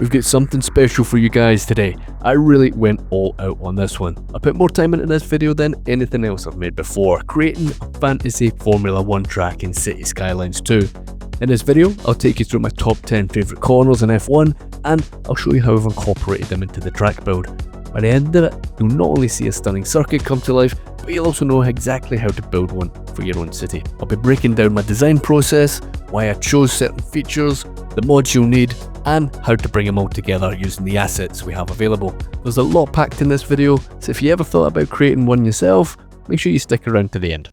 We've got something special for you guys today. I really went all out on this one. I put more time into this video than anything else I've made before, creating a fantasy Formula 1 track in Cities Skylines 2. In this video, I'll take you through my top 10 favourite corners in F1, and I'll show you how I've incorporated them into the track build. By the end of it, you'll not only see a stunning circuit come to life, but you'll also know exactly how to build one for your own city. I'll be breaking down my design process, why I chose certain features, the mods you'll need, and how to bring them all together using the assets we have available. There's a lot packed in this video, so if you ever thought about creating one yourself, make sure you stick around to the end.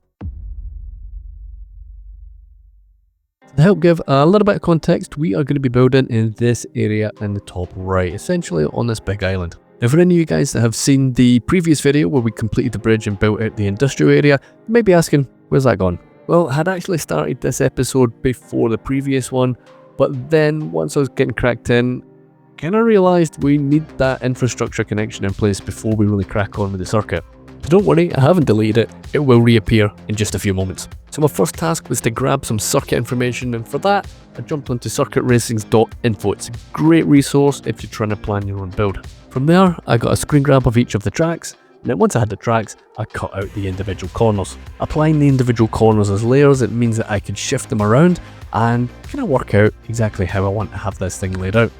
To help give a little bit of context, we are going to be building in this area in the top right, essentially on this big island. Now for any of you guys that have seen the previous video where we completed the bridge and built out the industrial area, you may be asking, where's that gone? Well, I had actually started this episode before the previous one, but then once I was getting cracked in, kind of realised we need that infrastructure connection in place before we really crack on with the circuit. So don't worry, I haven't deleted it, it will reappear in just a few moments. So my first task was to grab some circuit information, and for that, I jumped onto circuitracings.info. It's a great resource if you're trying to plan your own build. From there, I got a screen grab of each of the tracks, and then once I had the tracks, I cut out the individual corners. Applying the individual corners as layers, it means that I could shift them around and kind of work out exactly how I want to have this thing laid out.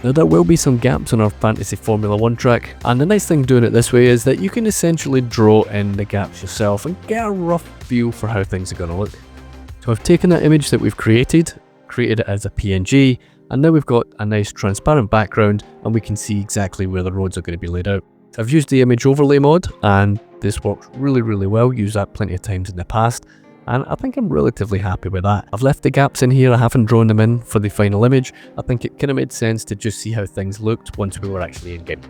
Now there will be some gaps on our fantasy Formula 1 track, and the nice thing doing it this way is that you can essentially draw in the gaps yourself and get a rough feel for how things are going to look. So I've taken that image that we've created it as a PNG, and now we've got a nice transparent background and we can see exactly where the roads are going to be laid out. So I've used the image overlay mod, and this works really well. Used that plenty of times in the past, and I think I'm relatively happy with that. I've left the gaps in here, I haven't drawn them in for the final image. I think it kind of made sense to just see how things looked once we were actually in game.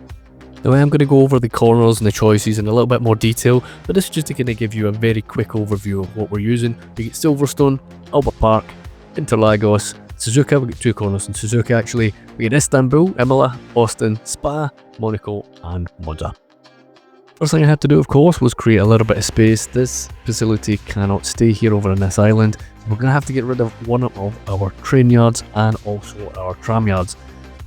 Now I am going to go over the corners and the choices in a little bit more detail, but this is just to kind of give you a very quick overview of what we're using. We get Silverstone, Albert Park, Interlagos, Suzuka. We get 2 corners in Suzuka actually. We get Istanbul, Imola, Austin, Spa, Monaco and Monza. First thing I had to do, of course, was create a little bit of space. This facility cannot stay here over on this island. We're going to have to get rid of one of our train yards and also our tram yards.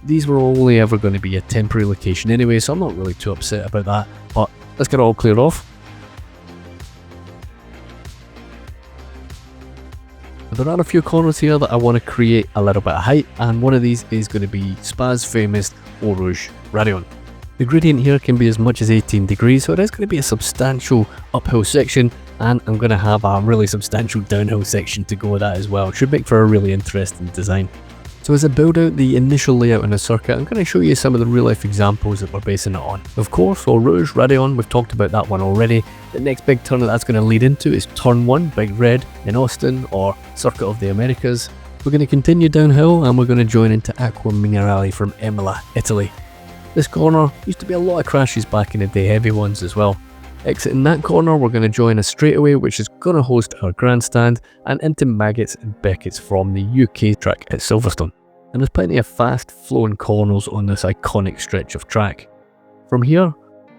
These were only ever going to be a temporary location anyway, so I'm not really too upset about that, but let's get it all cleared off. There are a few corners here that I want to create a little bit of height, and one of these is going to be Spa's famous Eau Rouge Radeon. The gradient here can be as much as 18 degrees, so it is going to be a substantial uphill section, and I'm going to have a really substantial downhill section to go with that as well. It should make for a really interesting design. So as I build out the initial layout in the circuit, I'm going to show you some of the real life examples that we're basing it on. Of course, Eau Rouge Radeon, we've talked about that one already. The next big turn that's going to lead into is Turn 1, Big Red in Austin, or Circuit of the Americas. We're going to continue downhill and we're going to join into Acqua Minerale from Imola, Italy. This corner used to be a lot of crashes back in the day, heavy ones as well. Exiting that corner, we're going to join a straightaway which is going to host our Grandstand, and into Maggots and Beckett's from the UK track at Silverstone. And there's plenty of fast flowing corners on this iconic stretch of track. From here,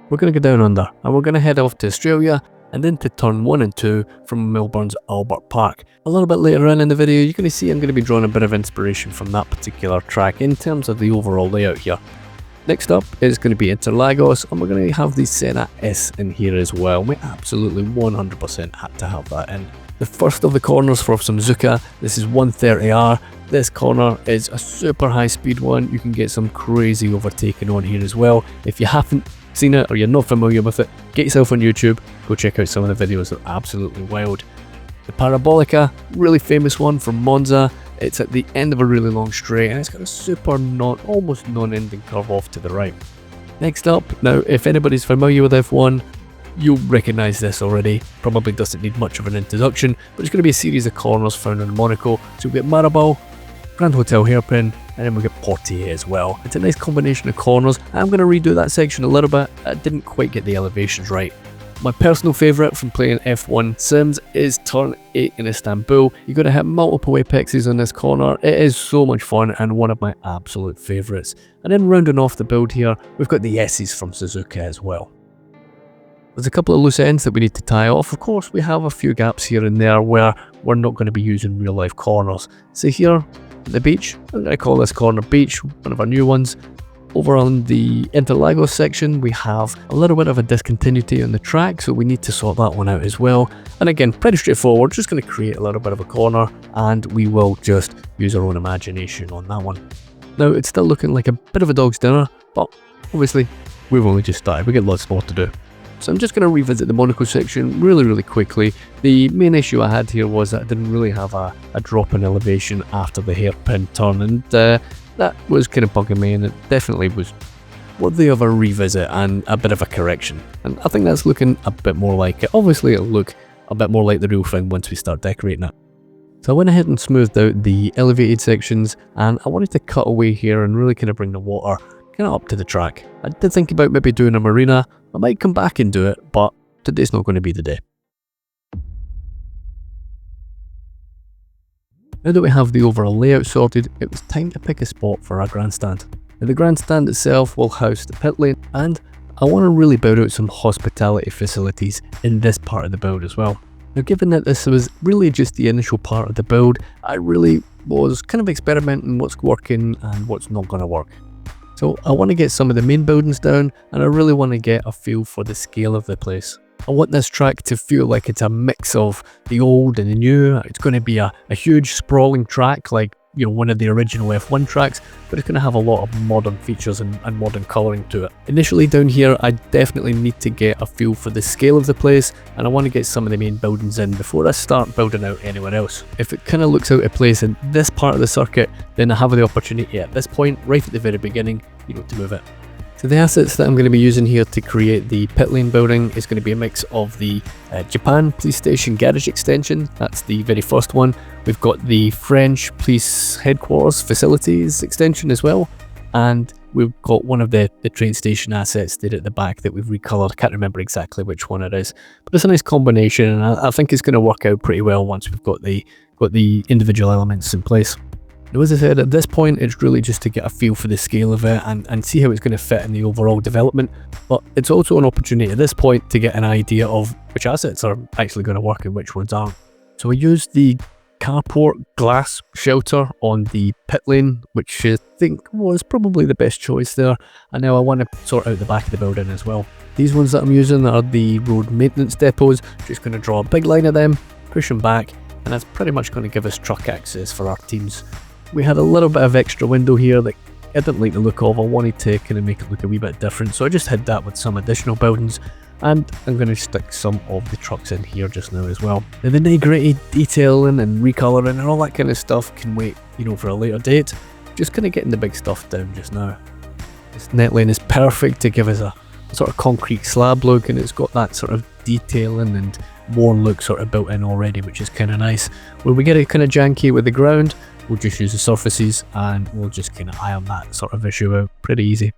we're going to go down under and we're going to head off to Australia and into Turn 1 and 2 from Melbourne's Albert Park. A little bit later on in the video, you're going to see I'm going to be drawing a bit of inspiration from that particular track in terms of the overall layout here. Next up is going to be Interlagos, and we're going to have the Senna S in here as well. We absolutely 100% had to have that in. The first of the corners for Suzuka, this is 130R. This corner is a super high speed one. You can get some crazy overtaking on here as well. If you haven't seen it or you're not familiar with it, get yourself on YouTube, go check out some of the videos, they're absolutely wild. The Parabolica, really famous one from Monza. It's at the end of a really long straight and it's got a super almost non-ending curve off to the right. Next up, now if anybody's familiar with F1, you'll recognise this already, probably doesn't need much of an introduction, but it's going to be a series of corners found in Monaco. So we've got Maribor, Grand Hotel Hairpin, and then we get Portier as well. It's a nice combination of corners. I'm going to redo that section a little bit, I didn't quite get the elevations right. My personal favourite from playing F1 Sims is Turn 8 in Istanbul. You're going to hit multiple apexes on this corner. It is so much fun and one of my absolute favourites. And then rounding off the build here, we've got the S's from Suzuka as well. There's a couple of loose ends that we need to tie off. Of course, we have a few gaps here and there where we're not going to be using real life corners. So here, the beach. I'm going to call this corner beach, one of our new ones. Over on the Interlagos section, we have a little bit of a discontinuity on the track, so we need to sort that one out as well. And again, pretty straightforward, just going to create a little bit of a corner, and we will just use our own imagination on that one. Now, it's still looking like a bit of a dog's dinner, but obviously, we've only just started. We got lots more to do. So I'm just going to revisit the Monaco section really quickly. The main issue I had here was that I didn't really have a drop in elevation after the hairpin turn, and that was kind of bugging me, and it definitely was worthy of a revisit and a bit of a correction. And I think that's looking a bit more like it. Obviously, it'll look a bit more like the real thing once we start decorating it. So I went ahead and smoothed out the elevated sections, and I wanted to cut away here and really kind of bring the water kind of up to the track. I did think about maybe doing a marina. I might come back and do it, but today's not going to be the day. Now that we have the overall layout sorted, it was time to pick a spot for our grandstand. Now the grandstand itself will house the pit lane, and I want to really build out some hospitality facilities in this part of the build as well. Now given that this was really just the initial part of the build, I really was kind of experimenting what's working and what's not going to work. So I want to get some of the main buildings down, and I really want to get a feel for the scale of the place. I want this track to feel like it's a mix of the old and the new. It's going to be a huge sprawling track like, you know, one of the original F1 tracks, but it's going to have a lot of modern features and modern colouring to it. Initially down here, I definitely need to get a feel for the scale of the place, and I want to get some of the main buildings in before I start building out anywhere else. If it kind of looks out of place in this part of the circuit, then I have the opportunity at this point, right at the very beginning, you know, to move it. So the assets that I'm going to be using here to create the pit lane building is going to be a mix of the Japan Police Station Garage extension, that's the very first one. We've got the French Police Headquarters Facilities extension as well, and we've got one of the train station assets there at the back that we've recolored. I can't remember exactly which one it is, but it's a nice combination, and I think it's going to work out pretty well once we've got the individual elements in place. Now, as I said, at this point, it's really just to get a feel for the scale of it and see how it's going to fit in the overall development. But it's also an opportunity at this point to get an idea of which assets are actually going to work and which ones aren't. So I used the carport glass shelter on the pit lane, which I think was probably the best choice there. And now I want to sort out the back of the building as well. These ones that I'm using are the road maintenance depots. Just going to draw a big line of them, push them back, and that's pretty much going to give us truck access for our teams. We had a little bit of extra window here that I didn't like the look of. I wanted to kind of make it look a wee bit different, so I just hid that with some additional buildings, and I'm going to stick some of the trucks in here just now as well. Now the nitty-gritty detailing and recolouring and all that kind of stuff can wait, you know, for a later date. Just kind of getting the big stuff down just now. This net lane is perfect to give us a sort of concrete slab look, and it's got that sort of detailing and worn look sort of built in already, which is kind of nice. When we get it kind of janky with the ground, we'll just use the surfaces and we'll just kind of iron that sort of issue out pretty easy.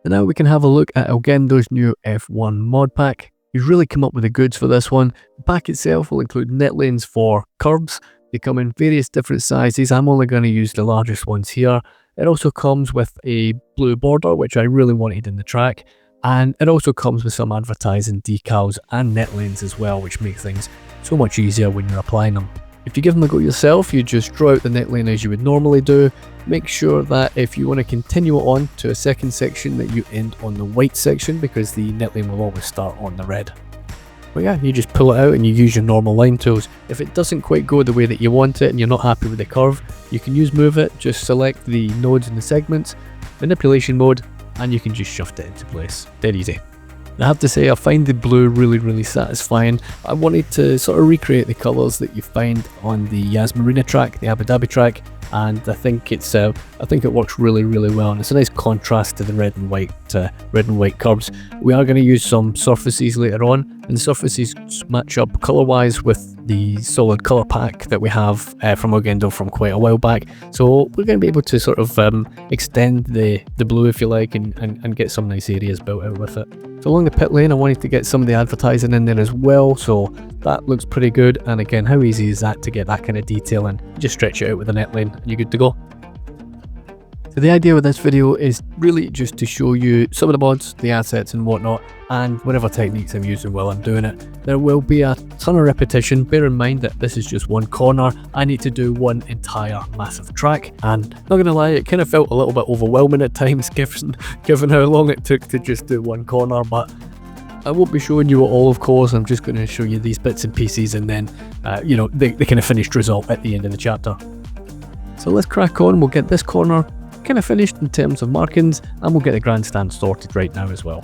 And now we can have a look at Elgendo's new F1 mod pack. He's really come up with the goods for this one. The pack itself will include net lanes for curbs. They come in various different sizes. I'm only going to use the largest ones here. It also comes with a blue border, which I really wanted in the track. And it also comes with some advertising decals and net lanes as well, which make things so much easier when you're applying them. If you give them a go yourself, you just draw out the net lane as you would normally do. Make sure that if you want to continue it on to a second section, that you end on the white section, because the net lane will always start on the red. But yeah, you just pull it out and you use your normal line tools. If it doesn't quite go the way that you want it and you're not happy with the curve, you can use Move It. Just select the nodes and the segments, manipulation mode, and you can just shift it into place. Dead easy. I have to say, I find the blue really satisfying. I wanted to sort of recreate the colours that you find on the Yas Marina track, the Abu Dhabi track, and I think it works really well, and it's a nice contrast to the red and white curbs. We are going to use some surfaces later on, and the surfaces match up colour-wise with the solid colour pack that we have from Elgendo from quite a while back. So we're going to be able to sort of extend the blue, if you like, and get some nice areas built out with it. So along the pit lane, I wanted to get some of the advertising in there as well, so that looks pretty good. And again, how easy is that to get that kind of detail in? You just stretch it out with a net lane and you're good to go. But the idea with this video is really just to show you some of the mods, the assets and whatnot, and whatever techniques I'm using while I'm doing it. There will be a ton of repetition. Bear in mind that this is just one corner. I need to do one entire massive track, and not gonna lie, it kind of felt a little bit overwhelming at times given how long it took to just do one corner, but I won't be showing you it all, of course. I'm just going to show you these bits and pieces, and then the kind of finished result at the end of the chapter. So let's crack on. We'll get this corner kind of finished in terms of markings, and we'll get the grandstand sorted right now as well.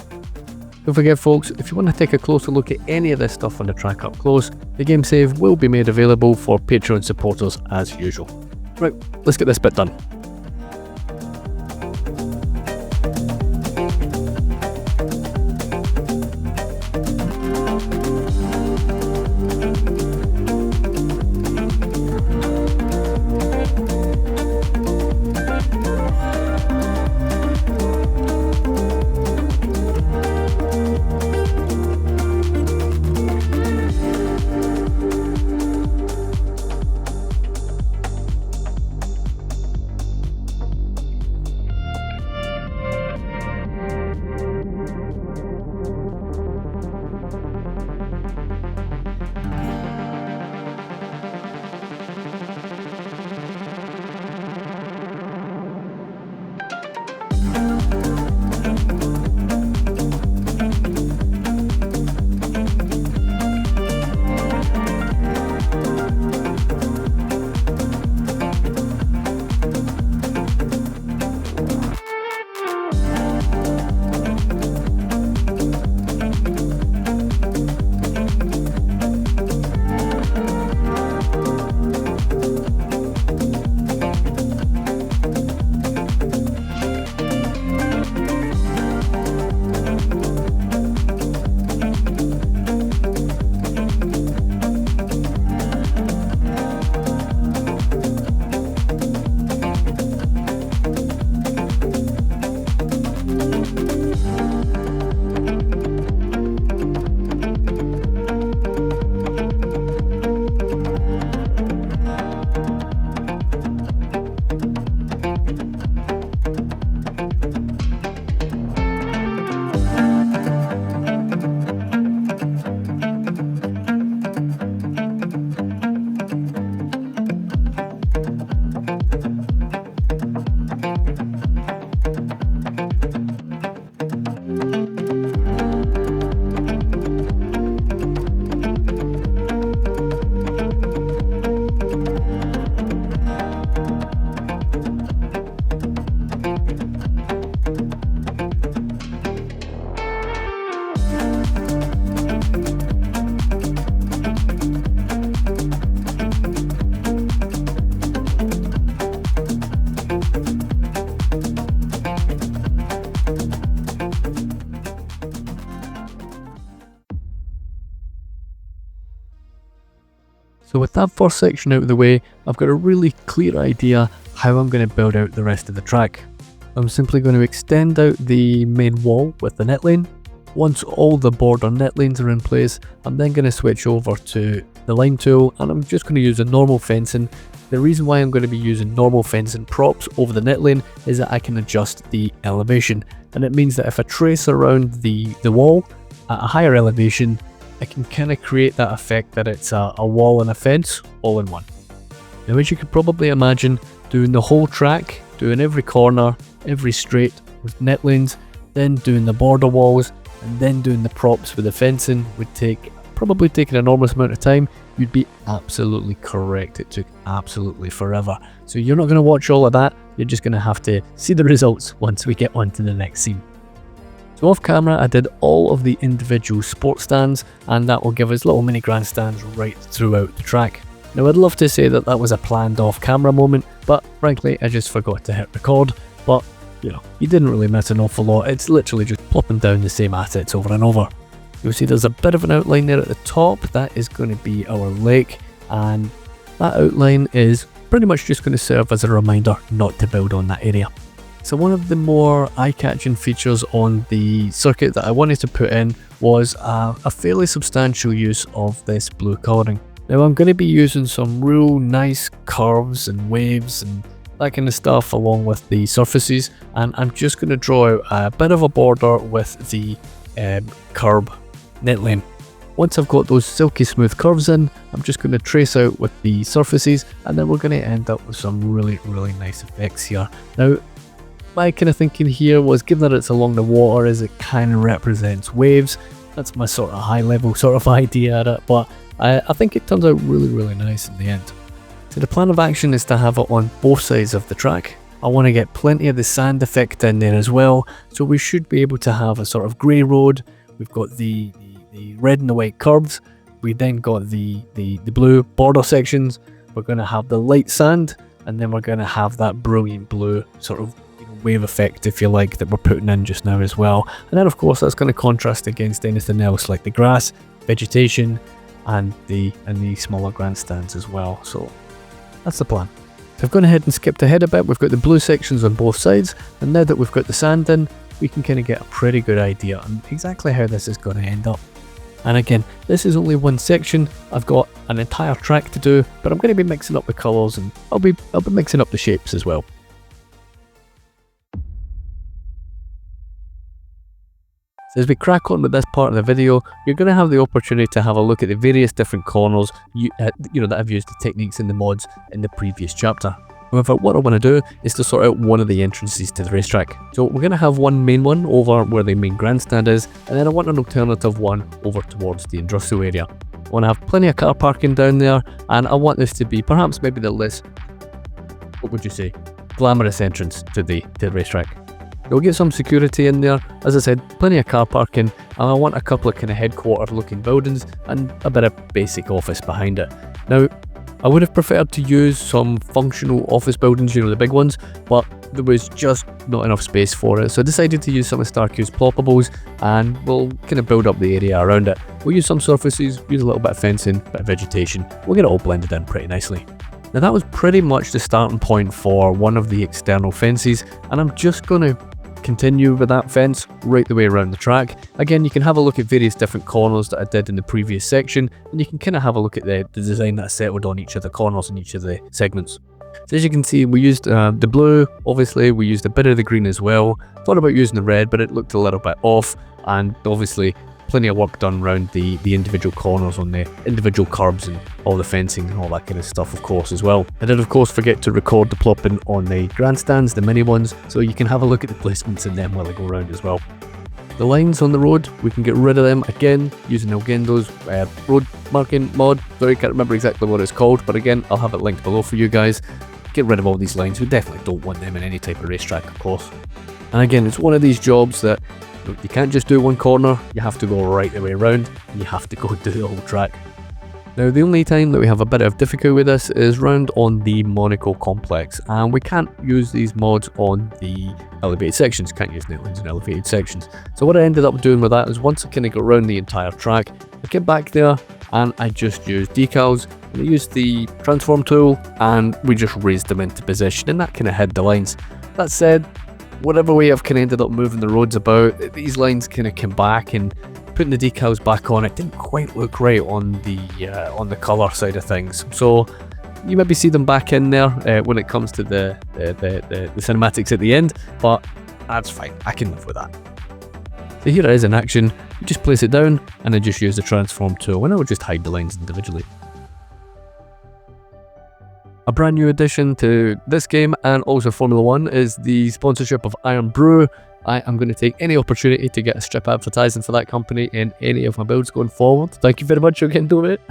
Don't forget folks, if you want to take a closer look at any of this stuff on the track up close, the game save will be made available for Patreon supporters as usual. Right, let's get this bit done. So with that first section out of the way, I've got a really clear idea how I'm going to build out the rest of the track. I'm simply going to extend out the main wall with the net lane. Once all the border net lanes are in place, I'm then going to switch over to the line tool, and I'm just going to use a normal fencing. The reason why I'm going to be using normal fencing props over the net lane is that I can adjust the elevation, and it means that if I trace around the wall at a higher elevation, I can kind of create that effect that it's a wall and a fence all in one. Now, as you could probably imagine, doing the whole track, doing every corner, every straight with net lanes, then doing the border walls, and then doing the props with the fencing would probably take an enormous amount of time. You'd be absolutely correct, it took absolutely forever. So you're not going to watch all of that, you're just going to have to see the results once we get on to the next scene. So off camera I did all of the individual sport stands, and that will give us little mini grandstands right throughout the track. Now I'd love to say that that was a planned off camera moment, but frankly I just forgot to hit record. But you know, you didn't really miss an awful lot, it's literally just plopping down the same assets over and over. You'll see there's a bit of an outline there at the top, that is going to be our lake, and that outline is pretty much just going to serve as a reminder not to build on that area. So one of the more eye-catching features on the circuit that I wanted to put in was a fairly substantial use of this blue colouring. Now I'm going to be using some real nice curves and waves and that kind of stuff, along with the surfaces. And I'm just going to draw out a bit of a border with the curb net lane. Once I've got those silky smooth curves in, I'm just going to trace out with the surfaces, and then we're going to end up with some really nice effects here. Now, my kind of thinking here was, given that it's along the water, as it kind of represents waves. That's my sort of high level sort of idea at it, but I think it turns out really nice in the end. So the plan of action is to have it on both sides of the track. I want to get plenty of the sand effect in there as well, so we should be able to have a sort of grey road. We've got the red and the white curves. We then got the blue border sections. We're going to have the light sand, and then we're going to have that brilliant blue sort of wave effect, if you like, that we're putting in just now as well. And then of course that's going to contrast against anything else like the grass, vegetation, and the smaller grandstands as well. So that's the plan. So I've gone ahead and skipped ahead a bit. We've got the blue sections on both sides, and now that we've got the sand in, we can kind of get a pretty good idea on exactly how this is going to end up. And again, this is only one section. I've got an entire track to do, but I'm going to be mixing up the colours, and I'll be mixing up the shapes as well. So as we crack on with this part of the video, you're going to have the opportunity to have a look at the various different corners that I've used the techniques in the mods in the previous chapter. However, what I want to do is to sort out one of the entrances to the racetrack. So we're going to have one main one over where the main grandstand is, and then I want an alternative one over towards the industrial area. I want to have plenty of car parking down there, and I want this to be perhaps maybe the less, what would you say, glamorous entrance to the racetrack. We'll get some security in there, as I said, plenty of car parking, and I want a couple of kind of headquarter looking buildings and a bit of basic office behind it. Now, I would have preferred to use some functional office buildings, the big ones, but there was just not enough space for it, so I decided to use some of StarQ's ploppables, and we'll kind of build up the area around it. We'll use some surfaces, use a little bit of fencing, bit of vegetation. We'll get it all blended in pretty nicely. Now that was pretty much the starting point for one of the external fences, and I'm just going to continue with that fence right the way around the track. Again, you can have a look at various different corners that I did in the previous section, and you can kind of have a look at the design that I settled on each of the corners and each of the segments. So as you can see, we used the blue, obviously we used a bit of the green as well. Thought about using the red, but it looked a little bit off, and obviously plenty of work done around the individual corners on the individual curbs and all the fencing and all that kind of stuff, of course, as well. I did of course forget to record the plopping on the grandstands, the mini ones, so you can have a look at the placements in them while they go around as well. The lines on the road, we can get rid of them again using Elgendo's road marking mod. Sorry, can't remember exactly what it's called, but again, I'll have it linked below for you guys. Get rid of all these lines. We definitely don't want them in any type of racetrack, of course. And again, it's one of these jobs that you can't just do one corner, you have to go right the way around, and you have to go do the whole track. Now, the only time that we have a bit of difficulty with this is round on the Monaco complex, and we can't use these mods on the elevated sections, can't use netlines in elevated sections. So what I ended up doing with that is once I kind of got around the entire track, I came back there and I just used decals, and I used the transform tool, and we just raised them into position, and that kind of hid the lines. That said, whatever way I've kind of ended up moving the roads about, these lines kind of came back, and putting the decals back on it didn't quite look right on the colour side of things. So you maybe see them back in there when it comes to the cinematics at the end, but that's fine, I can live with that. So here it is in action. You just place it down and then just use the transform tool, and it will just hide the lines individually. A brand new addition to this game and also Formula 1 is the sponsorship of Iron Brew. I am going to take any opportunity to get a strip advertising for that company in any of my builds going forward. Thank you very much again, David.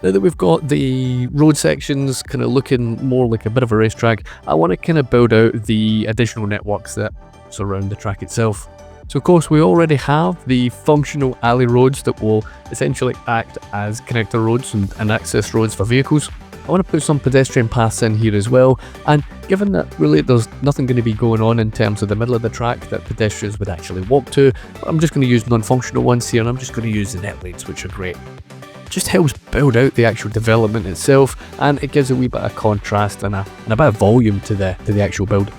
Now that we've got the road sections kind of looking more like a bit of a racetrack, I want to kind of build out the additional networks that surround the track itself. So of course we already have the functional alley roads that will essentially act as connector roads and access roads for vehicles. I want to put some pedestrian paths in here as well, and given that really there's nothing going to be going on in terms of the middle of the track that pedestrians would actually walk to, I'm just going to use non-functional ones here, and I'm just going to use the net lanes, which are great. It just helps build out the actual development itself, and it gives a wee bit of contrast and a bit of volume to the actual build.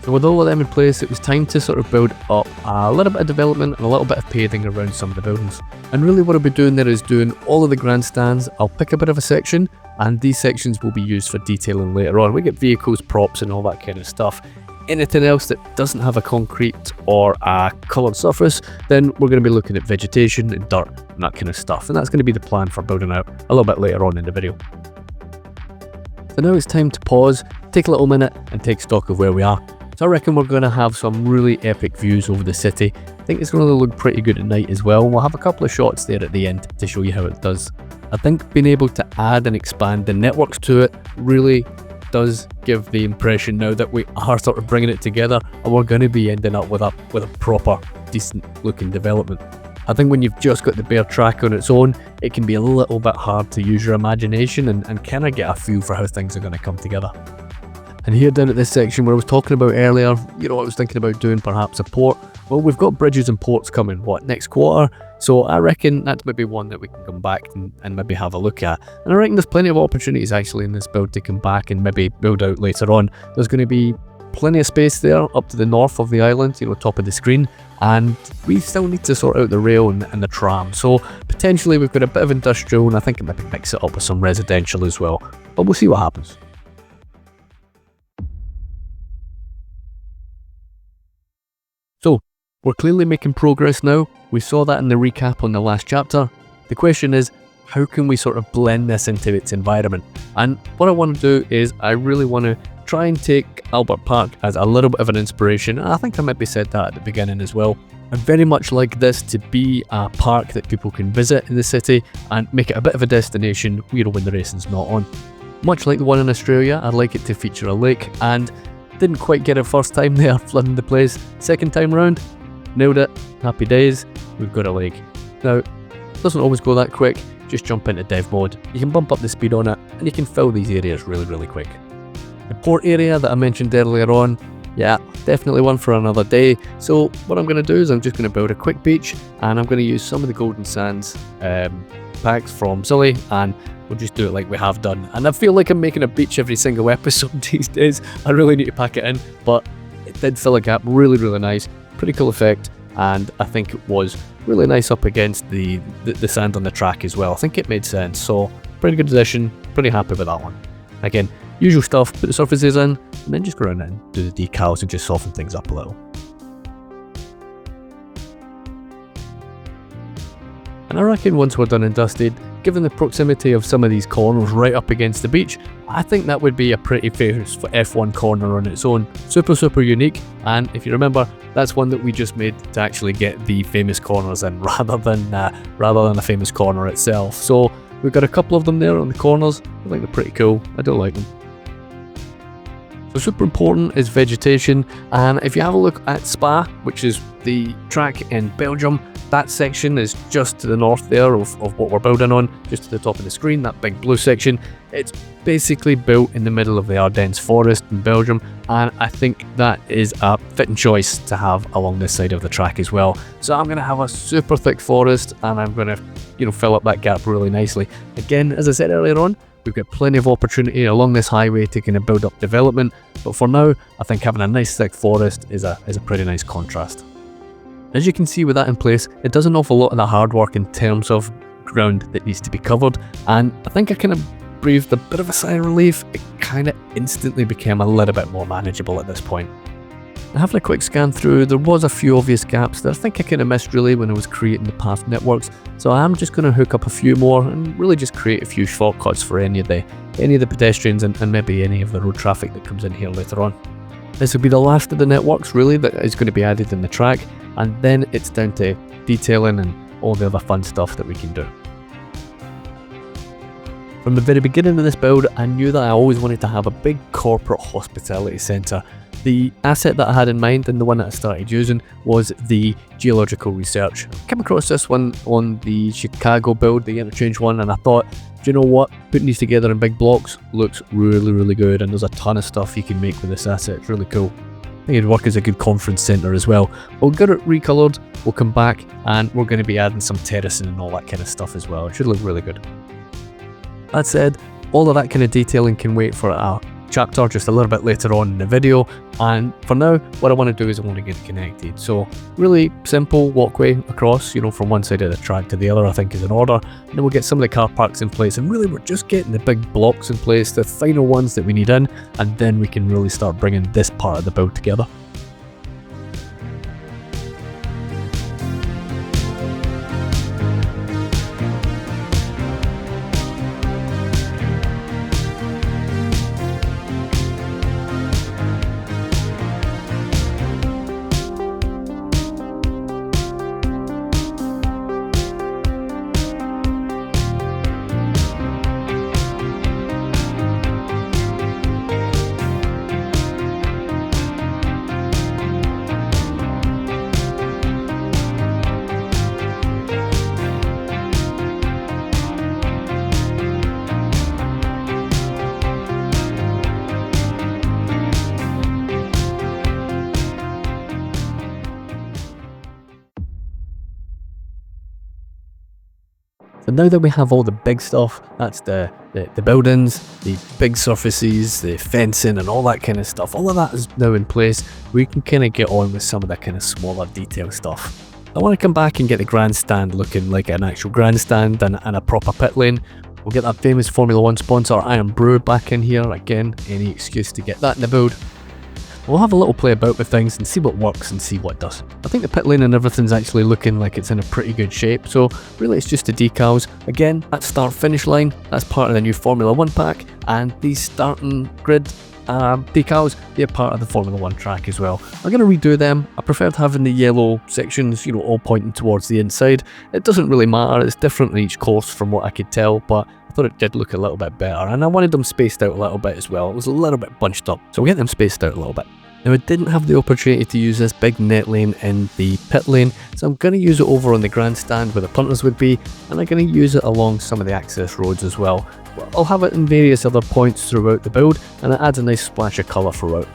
So with all of them in place, it was time to sort of build up a little bit of development and a little bit of paving around some of the buildings. And really what I'll be doing there is doing all of the grandstands. I'll pick a bit of a section, and these sections will be used for detailing later on. We get vehicles, props and all that kind of stuff. Anything else that doesn't have a concrete or a coloured surface, then we're going to be looking at vegetation and dirt and that kind of stuff. And that's going to be the plan for building out a little bit later on in the video. So now it's time to pause, take a little minute and take stock of where we are. So I reckon we're going to have some really epic views over the city. I think it's going to look pretty good at night as well. We'll have a couple of shots there at the end to show you how it does. I think being able to add and expand the networks to it really does give the impression now that we are sort of bringing it together, and we're going to be ending up with a proper, decent looking development. I think when you've just got the bare track on its own, it can be a little bit hard to use your imagination and kind of get a feel for how things are going to come together. And here down at this section where I was talking about earlier, you know, I was thinking about doing perhaps a port. Well, we've got bridges and ports coming, next quarter? So I reckon that's maybe one that we can come back and maybe have a look at. And I reckon there's plenty of opportunities actually in this build to come back and maybe build out later on. There's going to be plenty of space there up to the north of the island, you know, top of the screen. And we still need to sort out the rail and the tram. So potentially we've got a bit of industrial, and I think it maybe mix it up with some residential as well. But we'll see what happens. So, we're clearly making progress now. We saw that in the recap on the last chapter. The question is, how can we sort of blend this into its environment? And what I want to do is, I really want to try and take Albert Park as a little bit of an inspiration. I think I maybe said that at the beginning as well. I'd very much like this to be a park that people can visit in the city and make it a bit of a destination, you know, when the racing's not on. Much like the one in Australia, I'd like it to feature a lake, and didn't quite get it first time there, flooding the place. Second time round, nailed it. Happy days, we've got a lake. Now, it doesn't always go that quick, just jump into dev mode. You can bump up the speed on it, and you can fill these areas really, really quick. The port area that I mentioned earlier on, yeah, definitely one for another day. So what I'm going to do is I'm just going to build a quick beach, and I'm going to use some of the golden sands packs from Sully, and we'll just do it like we have done. And I feel like I'm making a beach every single episode these days. I really need to pack it in, but it did fill a gap really, really nice. Pretty cool effect, and I think it was really nice up against the sand on the track as well. I think it made sense, so pretty good addition, pretty happy with that one. Again, usual stuff, put the surfaces in, and then just go around and do the decals and just soften things up a little. And I reckon once we're done and dusted, given the proximity of some of these corners right up against the beach, I think that would be a pretty famous F1 corner on its own. Super, super unique, and if you remember, that's one that we just made to actually get the famous corners in rather than a famous corner itself. So we've got a couple of them there on the corners. I think they're pretty cool. I do like them. So super important is vegetation, and if you have a look at Spa, which is the track in Belgium, that section is just to the north there of what we're building on, just to the top of the screen, that big blue section. It's basically built in the middle of the Ardennes forest in Belgium, and I think that is a fitting choice to have along this side of the track as well. So I'm going to have a super thick forest, and I'm going to, you know, fill up that gap really nicely. Again, as I said earlier on, we've got plenty of opportunity along this highway to kind of build up development, but for now, I think having a nice thick forest is a pretty nice contrast. As you can see with that in place, it does an awful lot of the hard work in terms of ground that needs to be covered, and I think I kind of breathed a bit of a sigh of relief. It kind of instantly became a little bit more manageable at this point. Having a quick scan through, there was a few obvious gaps that I think I kind of missed really when I was creating the path networks, so I am just going to hook up a few more and really just create a few shortcuts for any of the pedestrians and maybe any of the road traffic that comes in here later on. This will be the last of the networks really that is going to be added in the track, and then it's down to detailing and all the other fun stuff that we can do. From the very beginning of this build, I knew that I always wanted to have a big corporate hospitality centre. The asset that I had in mind and the one that I started using was the geological research. I came across this one on the Chicago build, the interchange one, and I thought, do you know what, putting these together in big blocks looks really, really good, and there's a ton of stuff you can make with this asset. It's really cool. I think it'd work as a good conference centre as well. We'll get it recoloured, we'll come back, and we're going to be adding some terracing and all that kind of stuff as well. It should look really good. That said, all of that kind of detailing can wait for a chapter just a little bit later on in the video. And for now, what I want to do is I want to get it connected. So really simple walkway across, you know, from one side of the track to the other, I think is in order. And then we'll get some of the car parks in place, and really we're just getting the big blocks in place, the final ones that we need in, and then we can really start bringing this part of the build together. So now that we have all the big stuff, that's the buildings, the big surfaces, the fencing and all that kind of stuff, all of that is now in place, we can kind of get on with some of the kind of smaller detail stuff. I want to come back and get the grandstand looking like an actual grandstand and a proper pit lane. We'll get that famous Formula 1 sponsor Iron Brew back in here, again, any excuse to get that in the build. We'll have a little play about with things and see what works and see what doesn't. I think the pit lane and everything's actually looking like it's in a pretty good shape, so really it's just the decals. Again, that start finish line, that's part of the new Formula 1 pack, and these starting grid decals, they're part of the Formula 1 track as well. I'm going to redo them. I preferred having the yellow sections, you know, all pointing towards the inside. It doesn't really matter, it's different in each course from what I could tell, but I thought it did look a little bit better, and I wanted them spaced out a little bit as well. It was a little bit bunched up, so we'll get them spaced out a little bit. Now I didn't have the opportunity to use this big net lane in the pit lane, so I'm going to use it over on the grandstand where the punters would be, and I'm going to use it along some of the access roads as well. I'll have it in various other points throughout the build, and it adds a nice splash of colour throughout.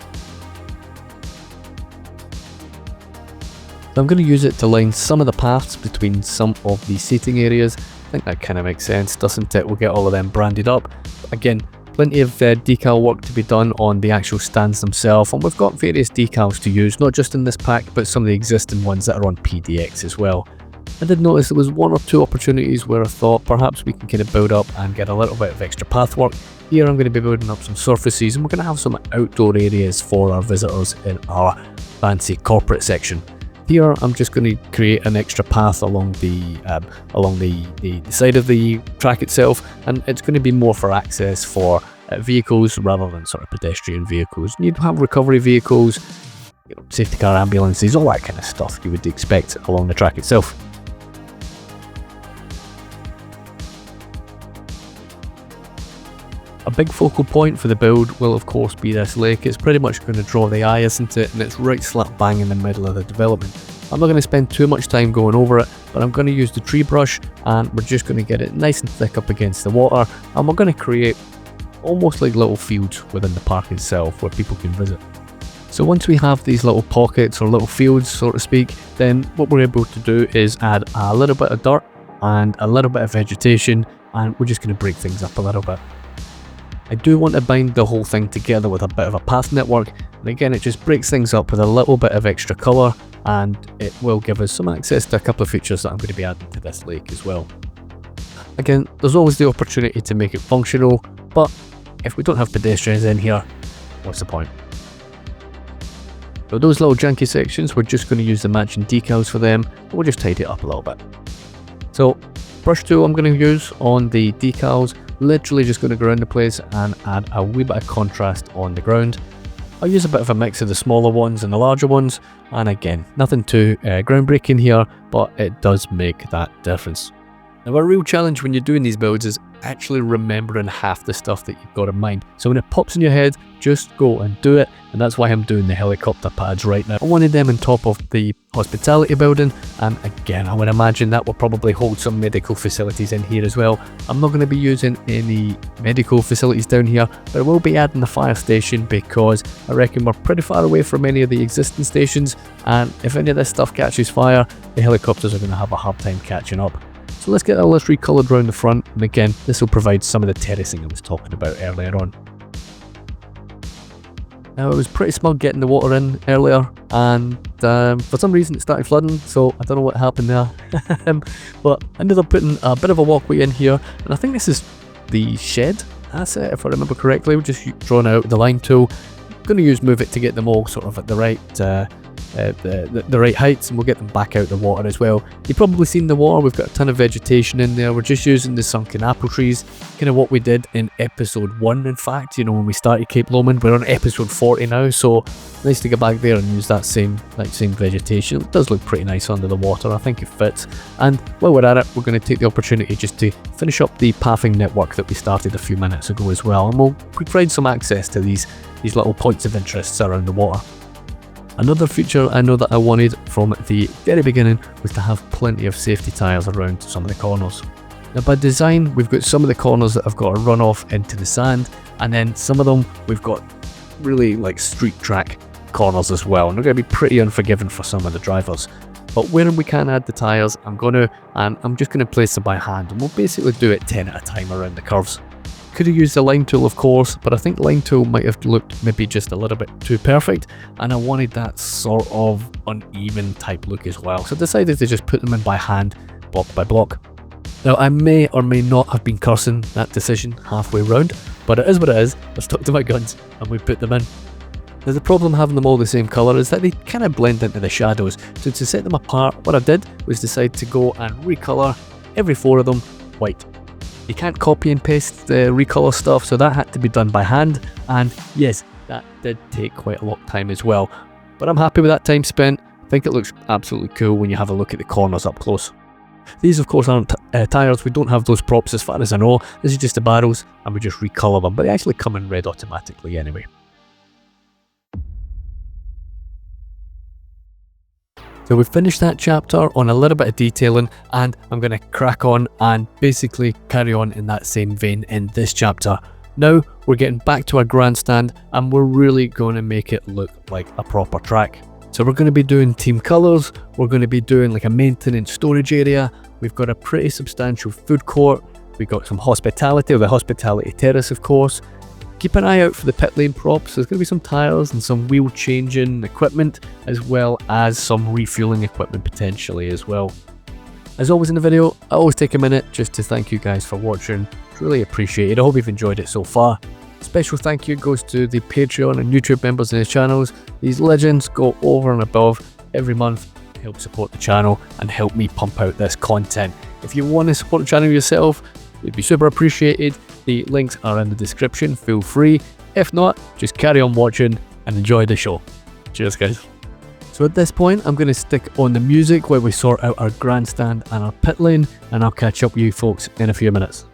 So I'm going to use it to line some of the paths between some of the seating areas. I think that kind of makes sense, doesn't it? We'll get all of them branded up. Again, plenty of decal work to be done on the actual stands themselves, and we've got various decals to use, not just in this pack, but some of the existing ones that are on PDX as well. I did notice there was one or two opportunities where I thought perhaps we can kind of build up and get a little bit of extra path work. Here I'm going to be building up some surfaces, and we're going to have some outdoor areas for our visitors in our fancy corporate section. Here I'm just going to create an extra path along the side of the track itself, and it's going to be more for access for vehicles rather than sort of pedestrian vehicles. You'd have recovery vehicles, you know, safety car ambulances, all that kind of stuff you would expect along the track itself. A big focal point for the build will of course be this lake. It's pretty much going to draw the eye, isn't it? And it's right slap bang in the middle of the development. I'm not going to spend too much time going over it, but I'm going to use the tree brush, and we're just going to get it nice and thick up against the water, and we're going to create almost like little fields within the park itself where people can visit. So once we have these little pockets or little fields, so to speak, then what we're able to do is add a little bit of dirt and a little bit of vegetation, and we're just going to break things up a little bit. I do want to bind the whole thing together with a bit of a path network, and again it just breaks things up with a little bit of extra colour, and it will give us some access to a couple of features that I'm going to be adding to this lake as well. Again, there's always the opportunity to make it functional, but if we don't have pedestrians in here, what's the point? So those little junky sections, we're just going to use the matching decals for them, and we'll just tidy it up a little bit. So brush tool I'm going to use on the decals, literally just going to go around the place and add a wee bit of contrast on the ground. I'll use a bit of a mix of the smaller ones and the larger ones, and again, nothing too groundbreaking here, but it does make that difference. Now a real challenge when you're doing these builds is actually remembering half the stuff that you've got in mind. So when it pops in your head, just go and do it, and that's why I'm doing the helicopter pads right now. I wanted them on top of the hospitality building, and again I would imagine that will probably hold some medical facilities in here as well. I'm not going to be using any medical facilities down here, but I will be adding the fire station because I reckon we're pretty far away from any of the existing stations, and if any of this stuff catches fire, the helicopters are going to have a hard time catching up. So let's get all this recoloured around the front, and again this will provide some of the terracing I was talking about earlier on. Now, it was pretty smug getting the water in earlier, and for some reason it started flooding, so I don't know what happened there. But I ended up putting a bit of a walkway in here, and I think this is the shed asset, if I remember correctly. We're just drawing out the line tool. Going to use Move It to get them all sort of at the right the right heights, and we'll get them back out the water as well. You've probably seen the water. We've got a ton of vegetation in there. We're just using the sunken apple trees, kind of what we did in episode 1. In fact, you know, when we started Cape Lomond, we're on episode 40 now, so nice to get back there and use that same vegetation. It does look pretty nice under the water. I think it fits. And while we're at it, we're going to take the opportunity just to finish up the pathing network that we started a few minutes ago as well, and we'll provide some access to these little points of interest around the water. Another feature I know that I wanted from the very beginning was to have plenty of safety tyres around some of the corners. Now, by design, we've got some of the corners that have got to run off into the sand, and then some of them we've got really like street track corners as well, and they're going to be pretty unforgiving for some of the drivers. But where we can add the tyres, I'm just going to place them by hand, and we'll basically do it 10 at a time around the curves. Could have used the line tool, of course, but I think the line tool might have looked maybe just a little bit too perfect, and I wanted that sort of uneven type look as well, so I decided to just put them in by hand, block by block. Now, I may or may not have been cursing that decision halfway round, but it is what it is. I stuck to my guns and we put them in. Now, the problem having them all the same colour is that they kind of blend into the shadows, so to set them apart, what I did was decide to go and recolour every 4 of them white. You can't copy and paste the recolor stuff, so that had to be done by hand, and yes, that did take quite a lot of time as well. But I'm happy with that time spent. I think it looks absolutely cool when you have a look at the corners up close. These, of course, aren't tyres. We don't have those props as far as I know. This is just the barrels, and we just recolour them, but they actually come in red automatically anyway. So we've finished that chapter on a little bit of detailing, and I'm going to crack on and basically carry on in that same vein in this chapter. Now we're getting back to our grandstand, and we're really going to make it look like a proper track. So we're going to be doing team colours, we're going to be doing like a maintenance storage area, we've got a pretty substantial food court, we've got some hospitality, or the hospitality terrace of course. Keep an eye out for the pit lane props. There's going to be some tyres and some wheel changing equipment, as well as some refueling equipment potentially as well. As always in the video, I always take a minute just to thank you guys for watching. It's really appreciated. I hope you've enjoyed it so far. Special thank you goes to the Patreon and YouTube members of these channels. These legends go over and above every month to help support the channel and help me pump out this content. If you want to support the channel yourself, it'd be super appreciated. The links are in the description, feel free. If not, just carry on watching and enjoy the show. Cheers guys. So at this point, I'm going to stick on the music while we sort out our grandstand and our pit lane, and I'll catch up with you folks in a few minutes.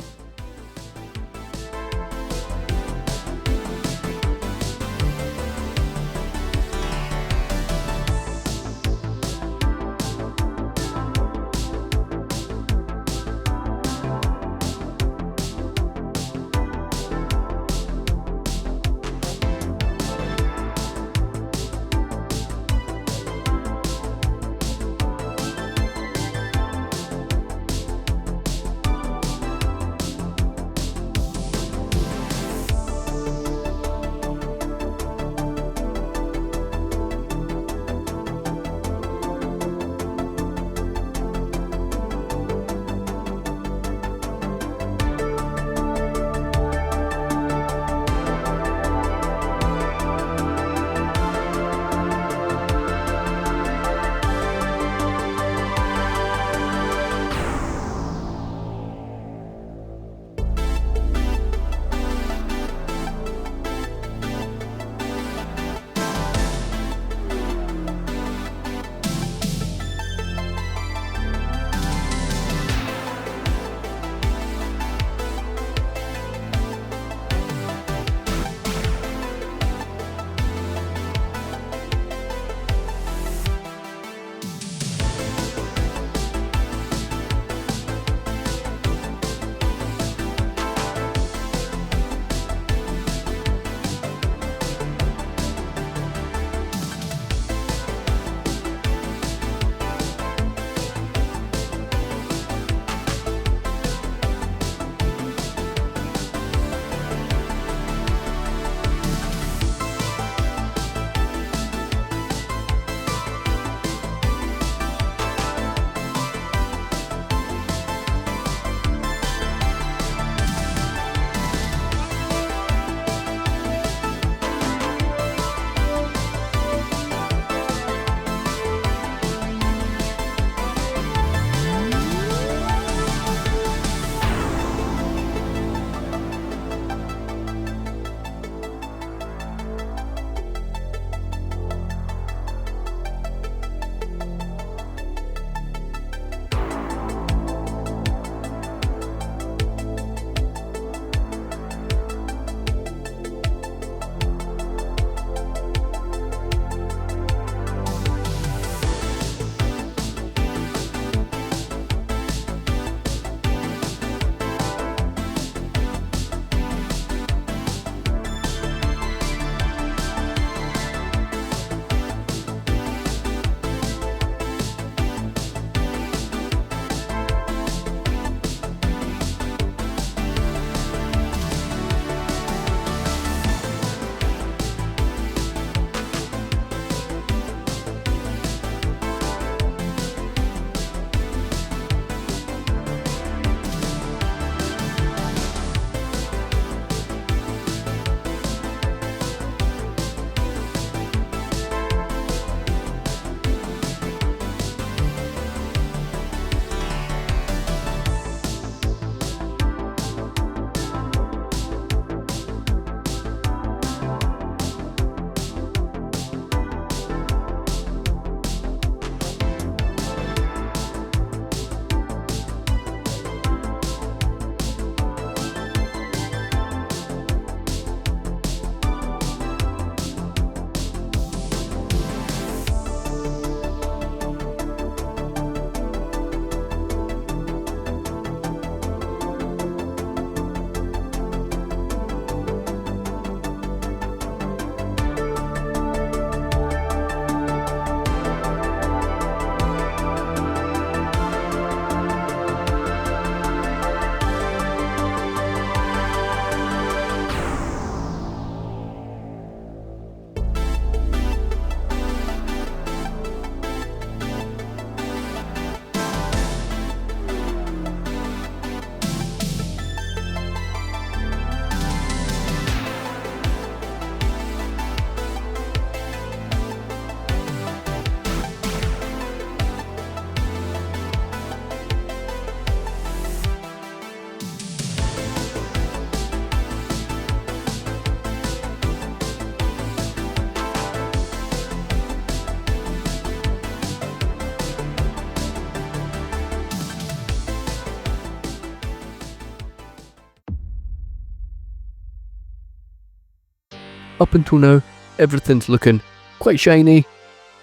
up until now, everything's looking quite shiny,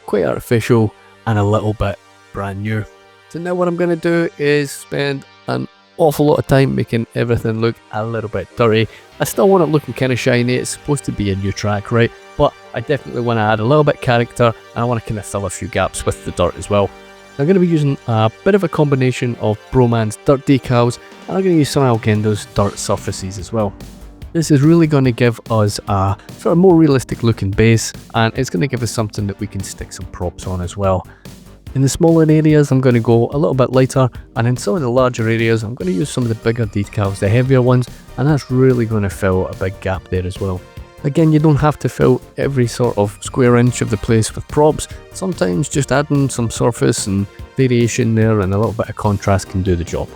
quite artificial, and a little bit brand new. So now what I'm going to do is spend an awful lot of time making everything look a little bit dirty. I still want it looking kind of shiny. It's supposed to be a new track, right? But I definitely want to add a little bit of character, and I want to kind of fill a few gaps with the dirt as well. I'm going to be using a bit of a combination of Broman's dirt decals, and I'm going to use some Algendo's dirt surfaces as well. This is really going to give us a sort of more realistic looking base, and it's going to give us something that we can stick some props on as well. In the smaller areas, I'm going to go a little bit lighter, and in some of the larger areas, I'm going to use some of the bigger decals, the heavier ones, and that's really going to fill a big gap there as well. Again, you don't have to fill every sort of square inch of the place with props. Sometimes just adding some surface and variation there and a little bit of contrast can do the job.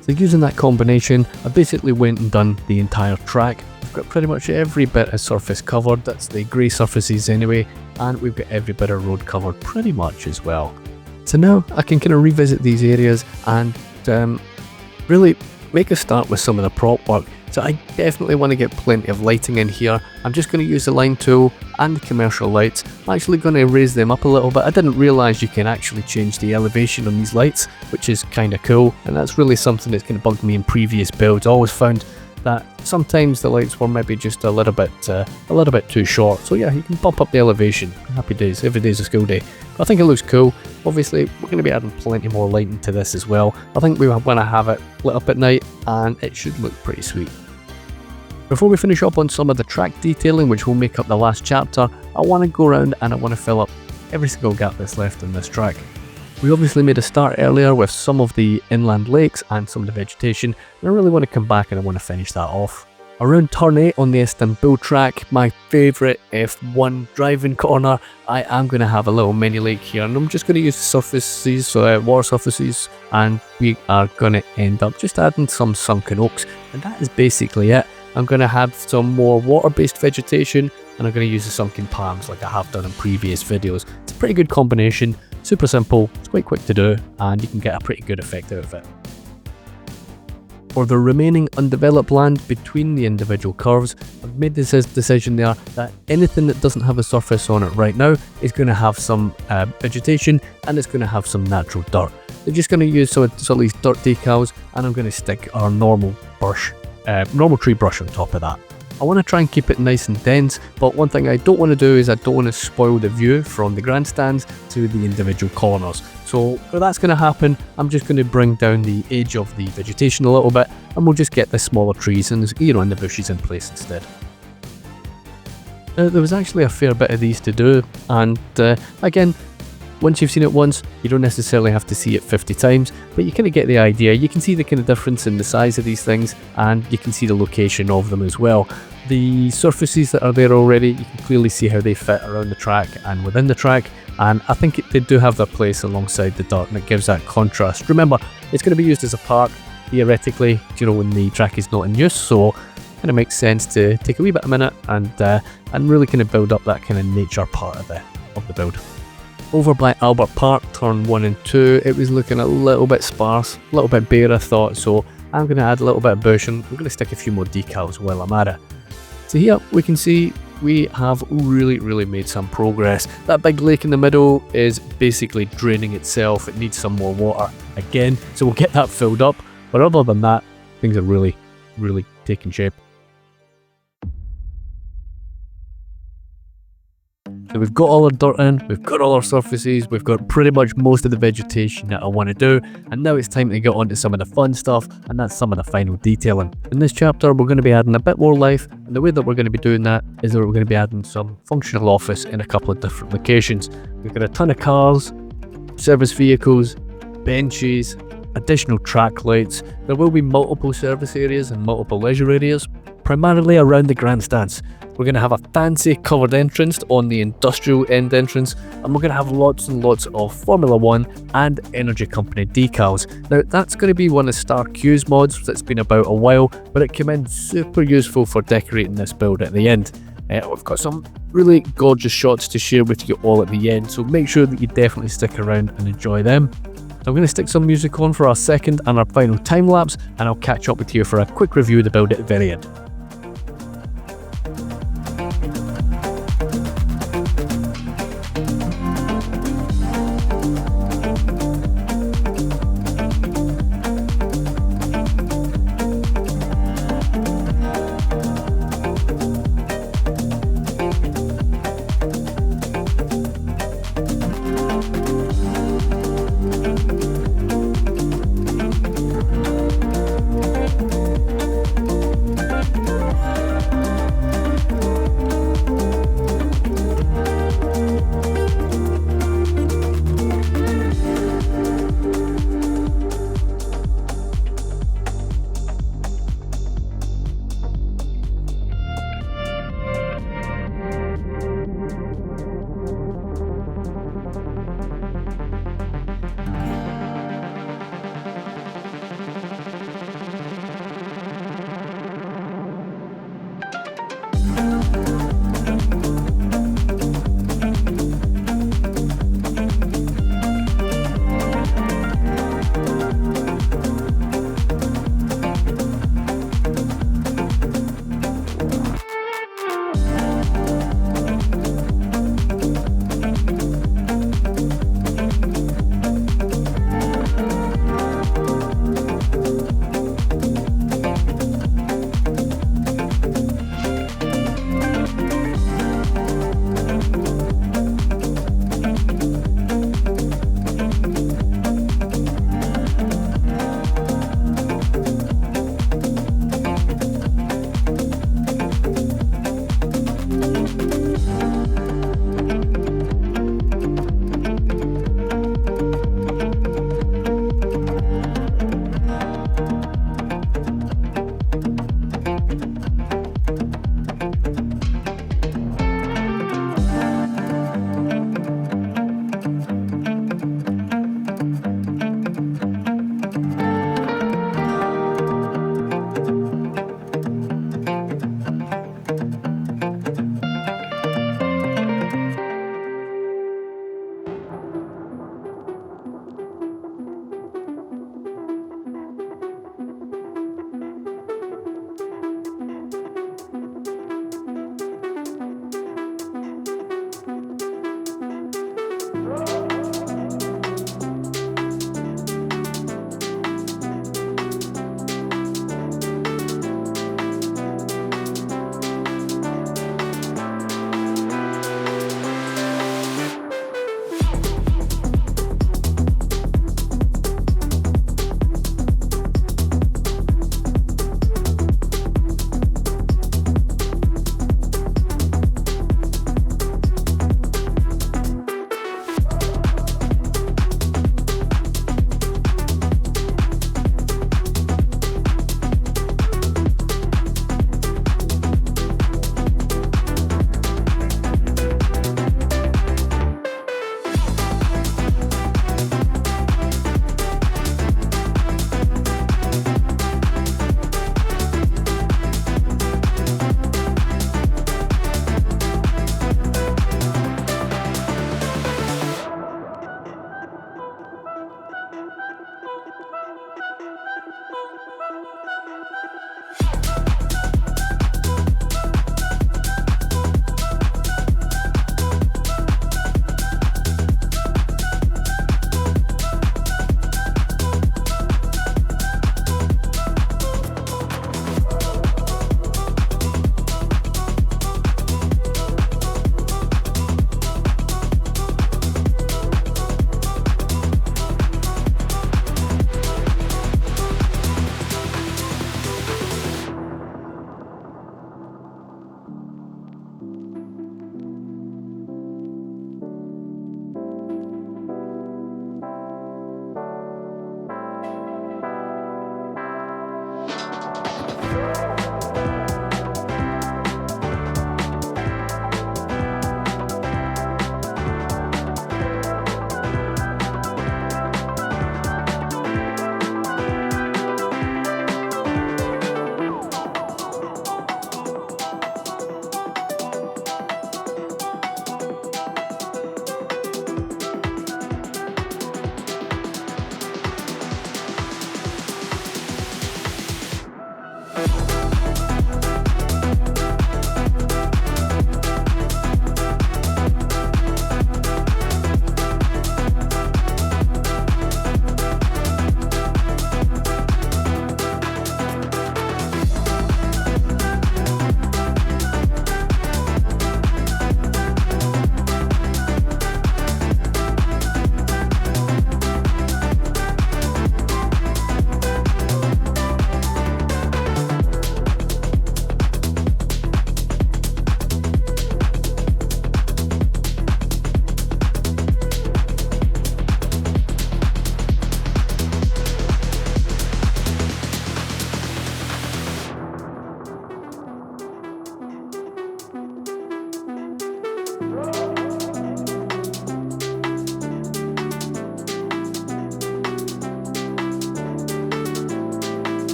So using that combination, I basically went and done the entire track. We've got pretty much every bit of surface covered, that's the grey surfaces anyway, and we've got every bit of road covered pretty much as well. So now I can kind of revisit these areas and really make a start with some of the prop work. So I definitely want to get plenty of lighting in here. I'm just going to use the line tool and the commercial lights. I'm actually going to raise them up a little bit. I didn't realise you can actually change the elevation on these lights, which is kind of cool, and that's really something that's kind of bugged me in previous builds. I always found that sometimes the lights were maybe just a little bit too short. So yeah, you can bump up the elevation. Happy days, every day's a school day. But I think it looks cool. Obviously, we're going to be adding plenty more lighting to this as well. I think we want to have it lit up at night, and it should look pretty sweet. Before we finish up on some of the track detailing, which will make up the last chapter, I want to go around and I want to fill up every single gap that's left in this track. We obviously made a start earlier with some of the inland lakes and some of the vegetation, and I really want to come back and I want to finish that off. Around turn 8 on the Istanbul track, my favourite F1 driving corner, I am going to have a little mini lake here, and I'm just going to use the surfaces, water surfaces, and we are going to end up just adding some sunken oaks, and that is basically it. I'm going to have some more water-based vegetation, and I'm going to use the sunken palms like I have done in previous videos. It's a pretty good combination, super simple, it's quite quick to do, and you can get a pretty good effect out of it. For the remaining undeveloped land between the individual curves, I've made this decision there that anything that doesn't have a surface on it right now is going to have some vegetation, and it's going to have some natural dirt. They're just going to use some of these dirt decals, and I'm going to stick our normal tree brush on top of that. I want to try and keep it nice and dense, but one thing I don't want to do is I don't want to spoil the view from the grandstands to the individual corners. So where that's going to happen, I'm just going to bring down the edge of the vegetation a little bit, and we'll just get the smaller trees and the bushes in place instead. There was actually a fair bit of these to do, and again, once you've seen it once, you don't necessarily have to see it 50 times, but you kind of get the idea. You can see the kind of difference in the size of these things, and you can see the location of them as well. The surfaces that are there already, you can clearly see how they fit around the track and within the track, and I think they do have their place alongside the dirt, and it gives that contrast. Remember, it's going to be used as a park, theoretically, when the track is not in use, so it kind of makes sense to take a wee bit of a minute and really kind of build up that kind of nature part of the build. Over by Albert Park, turn 1 and 2, it was looking a little bit sparse, a little bit bare I thought, so I'm going to add a little bit of bush, and I'm going to stick a few more decals while I'm at it. So here we can see we have really made some progress. That big lake in the middle is basically draining itself, it needs some more water again, so we'll get that filled up, but other than that, things are really taking shape. So we've got all our dirt in, we've got all our surfaces, we've got pretty much most of the vegetation that I want to do, and now it's time to get on to some of the fun stuff, and that's some of the final detailing. In this chapter, we're going to be adding a bit more life, and the way that we're going to be doing that is that we're going to be adding some functional office in a couple of different locations. We've got a ton of cars, service vehicles, benches, additional track lights. There will be multiple service areas and multiple leisure areas, primarily around the grandstands. We're going to have a fancy covered entrance on the industrial end entrance, and we're going to have lots and lots of Formula 1 and Energy Company decals. Now that's going to be one of Star Q's mods that's been about a while, but it came in super useful for decorating this build at the end. We've got some really gorgeous shots to share with you all at the end, so make sure that you definitely stick around and enjoy them. I'm going to stick some music on for our second and our final time lapse, and I'll catch up with you for a quick review of the build at the very end.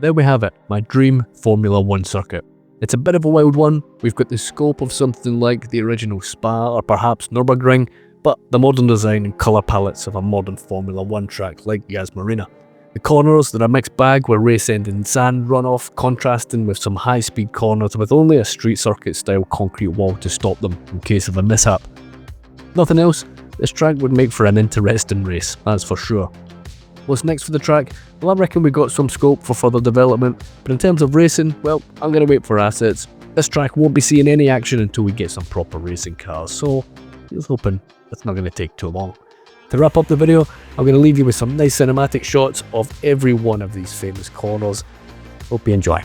There we have it, my dream Formula 1 circuit. It's a bit of a wild one. We've got the scope of something like the original Spa or perhaps Nürburgring, but the modern design and colour palettes of a modern Formula 1 track like Yas Marina. The corners, they're a mixed bag with race-ending sand runoff contrasting with some high-speed corners with only a street circuit style concrete wall to stop them in case of a mishap. Nothing else, this track would make for an interesting race, that's for sure. What's next for the track? Well, I reckon we got some scope for further development, but in terms of racing, well, I'm going to wait for assets. This track won't be seeing any action until we get some proper racing cars, so here's hoping it's not going to take too long. To wrap up the video, I'm going to leave you with some nice cinematic shots of every one of these famous corners. Hope you enjoy.